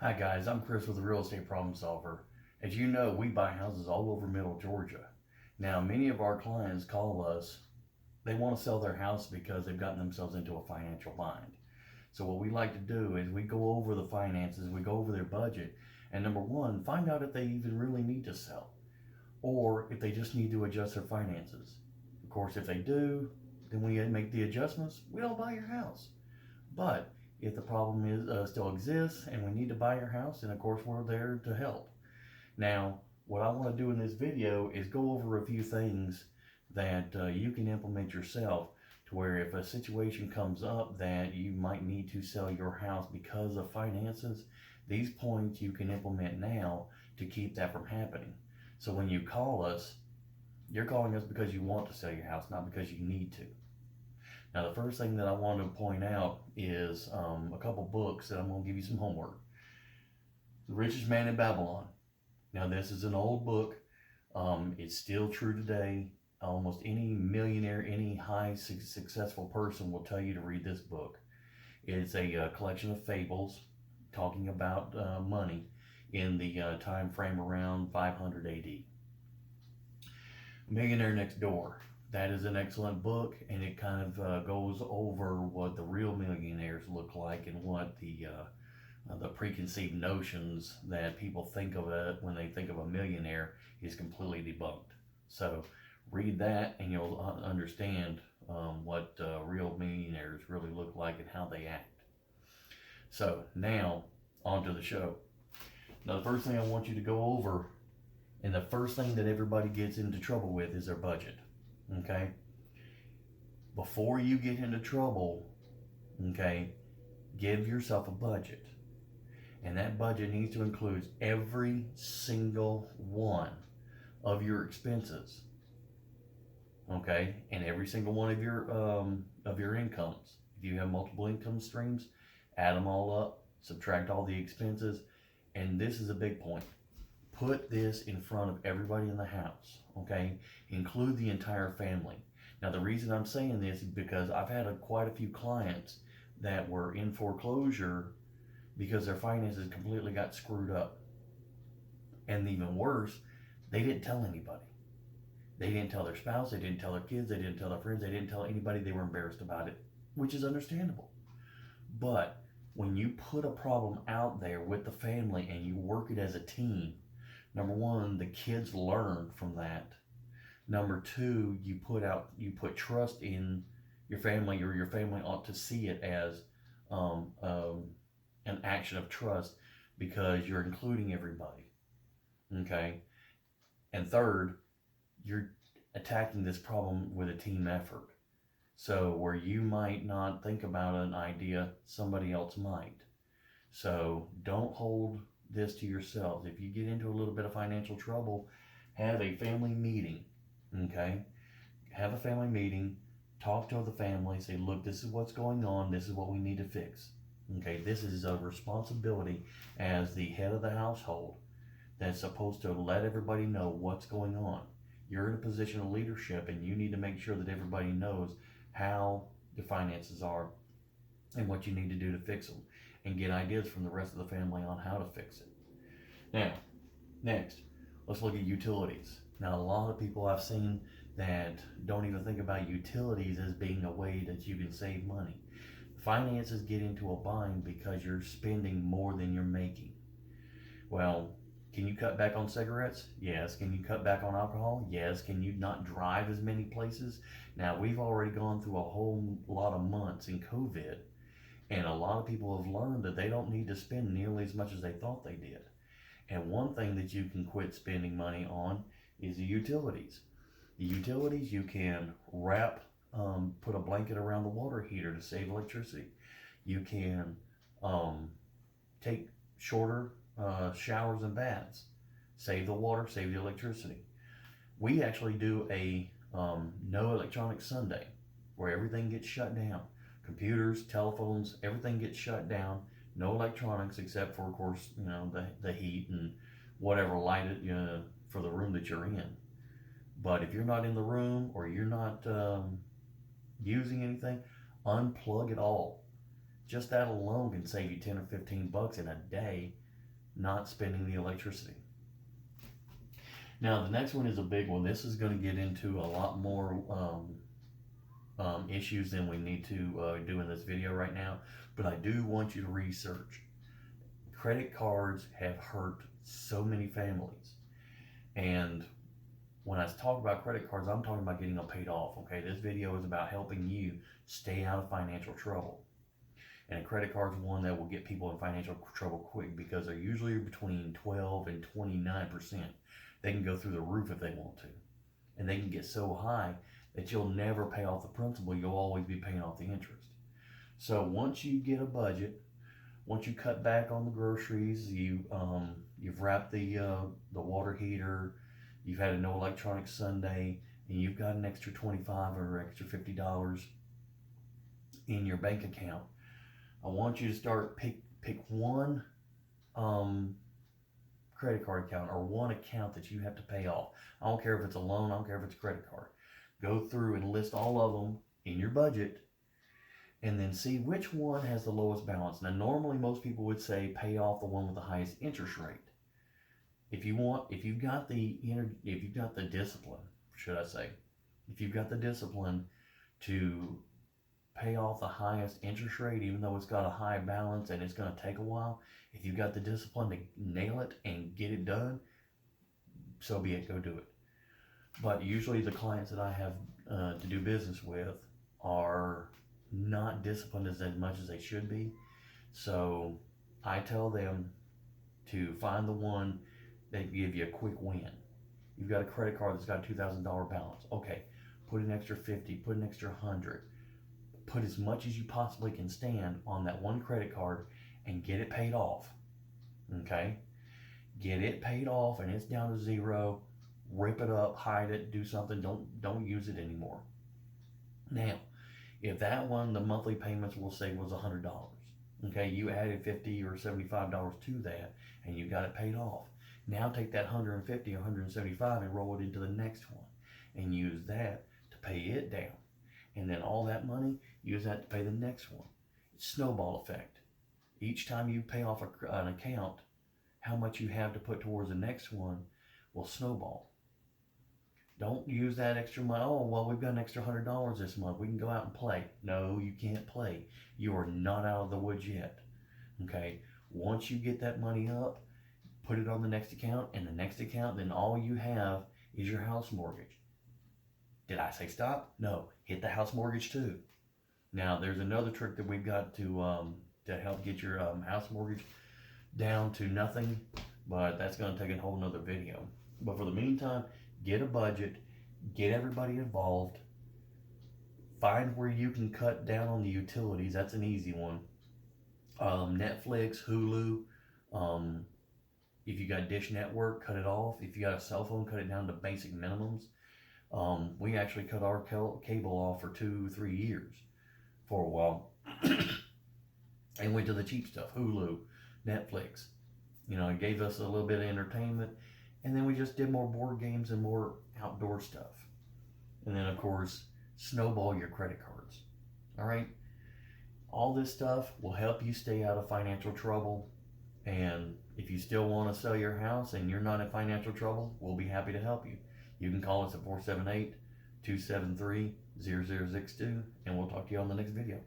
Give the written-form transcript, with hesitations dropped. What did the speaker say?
Hi guys, I'm Chris with the Real Estate Problem Solver. As you know, we buy houses all over Middle Georgia. Now, many of our clients call us, they want to sell their house because they've gotten themselves into a financial bind. So what we like to do is we go over the finances, we go over their budget, and number one, find out if they even really need to sell or if they just need to adjust their finances. Of course, if they do, then we make the adjustments, we don't buy your house. But if the problem still exists and we need to buy your house, then of course we're there to help. Now, what I want to do in this video is go over a few things that you can implement yourself to where if a situation comes up that you might need to sell your house because of finances, these points you can implement now to keep that from happening. So when you call us, you're calling us because you want to sell your house, not because you need to. Now, the first thing that I want to point out is a couple books that I'm going to give you some homework. The Richest Man in Babylon. Now, this is an old book. It's still true today. Almost any millionaire, any high successful person will tell you to read this book. It's a collection of fables talking about money in the time frame around 500 AD. Millionaire Next Door. That is an excellent book, and it kind of goes over what the real millionaires look like and what the preconceived notions that people think of it when they think of a millionaire is completely debunked. So read that, and you'll understand what real millionaires really look like and how they act. So now on to the show. Now the first thing I want you to go over, and the first thing that everybody gets into trouble with, is their budget. Okay, before you get into trouble, okay, give yourself a budget, and that budget needs to include every single one of your expenses, okay, and every single one of your incomes. If you have multiple income streams, add them all up, subtract all the expenses, and this is a big point. Put this in front of everybody in the house, okay? Include the entire family. Now, the reason I'm saying this is because I've had quite a few clients that were in foreclosure because their finances completely got screwed up. And even worse, they didn't tell anybody. They didn't tell their spouse, they didn't tell their kids, they didn't tell their friends, they didn't tell anybody. They were embarrassed about it, which is understandable. But when you put a problem out there with the family and you work it as a team, number one, the kids learn from that. Number two, you put trust in your family, or your family ought to see it as an action of trust because you're including everybody. Okay? And third, you're attacking this problem with a team effort. So where you might not think about an idea, somebody else might. So don't hold this to yourselves. If you get into a little bit of financial trouble, have a family meeting, okay? Have a family meeting, talk to the family, say, look, this is what's going on, this is what we need to fix. Okay, this is a responsibility as the head of the household that's supposed to let everybody know what's going on. You're in a position of leadership, and you need to make sure that everybody knows how the finances are and what you need to do to fix them, and get ideas from the rest of the family on how to fix it. Now, next, let's look at utilities. Now, a lot of people I've seen that don't even think about utilities as being a way that you can save money. Finances get into a bind because you're spending more than you're making. Well, can you cut back on cigarettes? Yes. Can you cut back on alcohol? Yes. Can you not drive as many places? Now, we've already gone through a whole lot of months in COVID, and a lot of people have learned that they don't need to spend nearly as much as they thought they did. And one thing that you can quit spending money on is the utilities. The utilities, you can put a blanket around the water heater to save electricity. You can take shorter showers and baths. Save the water, save the electricity. We actually do a no electronic Sunday where everything gets shut down. Computers, telephones, everything gets shut down. No electronics except for, of course, the heat and whatever light it, for the room that you're in. But if you're not in the room or you're not using anything, unplug it all. Just that alone can save you 10 or 15 bucks in a day not spending the electricity. Now, the next one is a big one. This is going to get into a lot more issues than we need to do in this video right now, but I do want you to research. Credit cards have hurt so many families, and when I talk about credit cards, I'm talking about getting them paid off. Okay, this video is about helping you stay out of financial trouble, and a credit card is one that will get people in financial trouble quick because they're usually between 12 and 29%. They can go through the roof if they want to, and they can get so high that you'll never pay off the principal. You'll always be paying off the interest. So once you get a budget, once you cut back on the groceries, you've wrapped the water heater, you've had a no electronics Sunday, and you've got an extra $25 or extra $50 in your bank account. I want you to start pick one credit card account or one account that you have to pay off. I don't care if it's a loan, I don't care if it's a credit card. Go through and list all of them in your budget and then see which one has the lowest balance. Now, normally most people would say pay off the one with the highest interest rate. If you've got the discipline, should I say, if you've got the discipline to pay off the highest interest rate, even though it's got a high balance and it's going to take a while, if you've got the discipline to nail it and get it done, so be it, go do it. But usually the clients that I have to do business with are not disciplined as much as they should be. So I tell them to find the one that give you a quick win. You've got a credit card that's got a $2,000 balance. Okay, put an extra 50, put an extra 100. Put as much as you possibly can stand on that one credit card and get it paid off. Okay? Get it paid off and it's down to zero. Rip it up, hide it, do something. Don't use it anymore. Now, if that one, the monthly payments we'll say was $100. Okay, you added $50 or $75 to that and you got it paid off. Now take that $150 or $175 and roll it into the next one and use that to pay it down. And then all that money, use that to pay the next one. It's snowball effect. Each time you pay off an account, how much you have to put towards the next one will snowball. Don't use that extra money. Oh, well, we've got an extra $100 this month. We can go out and play. No, you can't play. You are not out of the woods yet. Okay? Once you get that money up, put it on the next account, and the next account, then all you have is your house mortgage. Did I say stop? No. Hit the house mortgage too. Now, there's another trick that we've got to help get your house mortgage down to nothing, but that's going to take a whole nother video. But for the meantime, get a budget, get everybody involved, find where you can cut down on the utilities. That's an easy one. Netflix, Hulu. If you got Dish Network, cut it off. If you got a cell phone, cut it down to basic minimums. We actually cut our cable off for 2-3 years for a while and went to the cheap stuff, Hulu, Netflix. You know, it gave us a little bit of entertainment, and then we just did more board games and more outdoor stuff. And then, of course, snowball your credit cards. All right? All this stuff will help you stay out of financial trouble. And if you still want to sell your house and you're not in financial trouble, we'll be happy to help you. You can call us at 478-273-0062, and we'll talk to you on the next video.